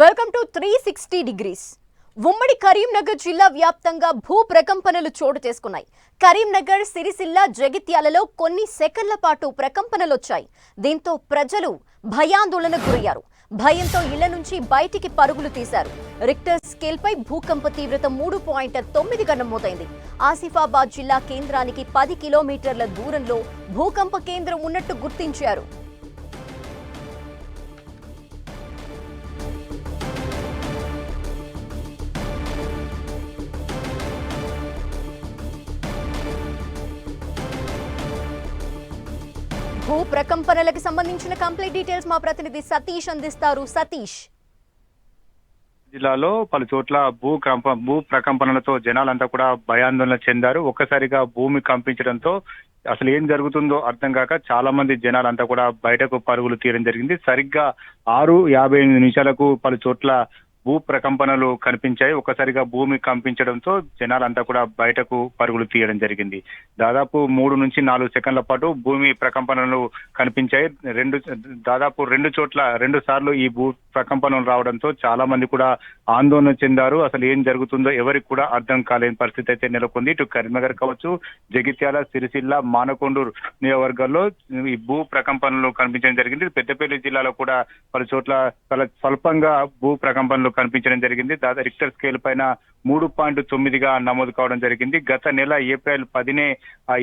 Welcome to 360 degrees. ఉమ్మడి కరీంనగర్ జిల్లా వ్యాప్తంగా భూ ప్రకంపనలు చోటు చేసుకున్నాయి. కరీంనగర్, సిరిసిల్ల, జగిత్యాలలో కొన్ని సెకన్ల పాటు ప్రకంపనలు వచ్చాయి. దీంతో ప్రజలు భయాందోళనకు గురయ్యారు. భయంతో ఇళ్ల నుంచి బయటికి పరుగులు తీశారు. రిక్టర్ స్కేల్ పై భూకంప తీవ్రత 3.9గా నమోదైంది. ఆసిఫాబాద్ జిల్లా కేంద్రానికి 10 కిలోమీటర్ల దూరంలో భూకంప కేంద్రం ఉన్నట్టు గుర్తించారు. భూ ప్రకంపనలకు సంబంధించిన కంప్లీట్ డీటెయిల్స్ మా ప్రతినిధి సతీష్ అందిస్తారు. సతీష్, జిల్లాలో పలు చోట్ల భూ ప్రకంపనలతో జనాలంతా కూడా భయాందోళన చెందారు. ఒక్కసారిగా భూమి కంపించడంతో అసలు ఏం జరుగుతుందో అర్థం కాక చాలా మంది జనాలంతా కూడా బయటకు పరుగులు తీయడం జరిగింది. సరిగ్గా 6:58 పలు చోట్ల భూ ప్రకంపనలు కనిపించాయి. ఒక్కసారిగా భూమి కంపించడంతో జనాలంతా కూడా బయటకు పరుగులు తీయడం జరిగింది. దాదాపు 3 నుంచి 4 సెకండ్ల పాటు భూమి ప్రకంపనలు కనిపించాయి. దాదాపు 2 చోట్ల 2 సార్లు ఈ భూ ప్రకంపనలు రావడంతో చాలా మంది కూడా ఆందోళన చెందారు. అసలు ఏం జరుగుతుందో ఎవరికి కూడా అర్థం కాలేని పరిస్థితి అయితే నెలకొంది. ఇటు కరీంనగర్ కావచ్చు, జగిత్యాల, సిరిసిల్ల, మానకొండూరు నియోజకవర్గాల్లో ఈ భూ ప్రకంపనలు కనిపించడం జరిగింది. పెద్దపల్లి జిల్లాలో కూడా పలు చోట్ల చాలా స్వల్పంగా భూ ప్రకంపనలు కనిపించడం జరిగింది. దాదాపు రిక్టర్ స్కేల్ పైన 3.9గా నమోదు కావడం జరిగింది. గత నెల ఏప్రిల్ 10నే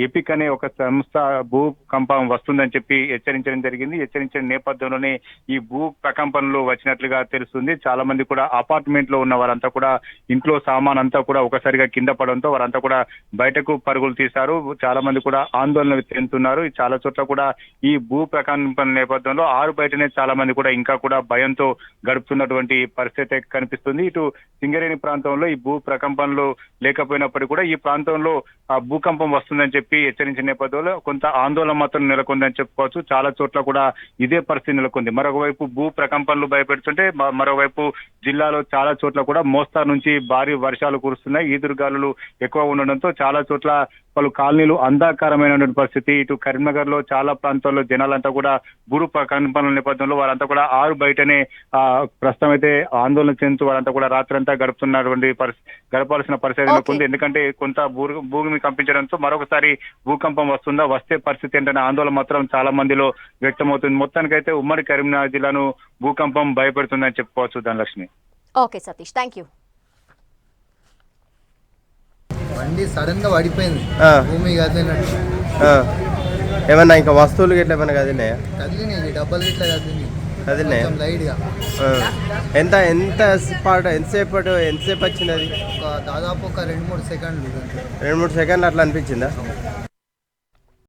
ఎపిక్ అనే ఒక సంస్థ భూకంపం వస్తుందని చెప్పి హెచ్చరించడం జరిగింది. హెచ్చరించిన నేపథ్యంలోనే ఈ భూ ప్రకంపనలు వచ్చినట్లుగా తెలుస్తుంది. చాలా మంది కూడా అపార్ట్మెంట్ లో ఉన్న వారంతా కూడా ఇంట్లో సామాన్ అంతా కూడా ఒకసారిగా కింద పడడంతో వారంతా కూడా బయటకు పరుగులు తీశారు. చాలా మంది కూడా ఆందోళన చెందుతున్నారు. చాలా చోట్ల కూడా ఈ భూ ప్రకంపన నేపథ్యంలో బయటనే చాలా మంది కూడా ఇంకా కూడా భయంతో గడుపుతున్నటువంటి పరిస్థితి కనిపిస్తుంది. ఇటు సింగరేణి ప్రాంతంలో ఈ భూ ప్రకంపనలు లేకపోయినప్పటికీ కూడా ఈ ప్రాంతంలో భూకంపం వస్తుందని చెప్పి హెచ్చరించిన నేపథ్యంలో కొంత ఆందోళన మాత్రం నెలకొందని చెప్పుకోవచ్చు. చాలా చోట్ల కూడా ఇదే పరిస్థితి నెలకొంది. మరొకవైపు భూ ప్రకంపనలు భయపెడుతుంటే మరోవైపు జిల్లాలో చాలా చోట్ల కూడా మోస్తారు నుంచి భారీ వర్షాలు కురుస్తున్నాయి. ఈదురుగాలులు ఎక్కువ ఉండడంతో చాలా చోట్ల పలు కాలనీలు అంధకారమైన పరిస్థితి. ఇటు కరీంనగర్ లో చాలా ప్రాంతాల్లో జనాలంతా కూడా భూ ప్రకంపనల నేపథ్యంలో వారంతా కూడా బయటనే ప్రస్తుతం అయితే ఆందోళన చెందుతూ వారంతా కూడా రాత్రంతా గడపాల్సిన పరిస్థితి ఉంది. ఎందుకంటే కొంత భూమి కంపించడంతో మరొకసారి భూకంపం వస్తే పరిస్థితి ఏంటనే ఆందోళన మాత్రం చాలా మందిలో వ్యక్తమవుతుంది. మొత్తానికైతే ఉమ్మడి కరీంనగర్ జిల్లాను భూకంపం భయపెడుతుందని చెప్పుకోవచ్చు. Dhanalakshmi. Okay Satish, thank you. బండి సడన్ గా పడిపోయింది. భూమి కదిలినట్టు ఏమన్నా ఇంకా వస్తువులు గిట్ల ఏమన్నా కదిలినాయా? కదిలినాయి, డబ్బలు గిట్లా కదిలినాయా లైట్ గా. ఎంతసేపు వచ్చింది అది? దాదాపు ఒక 2-3 సెకండ్లు. 2-3 సెకండ్లు అట్లా అనిపించిందా?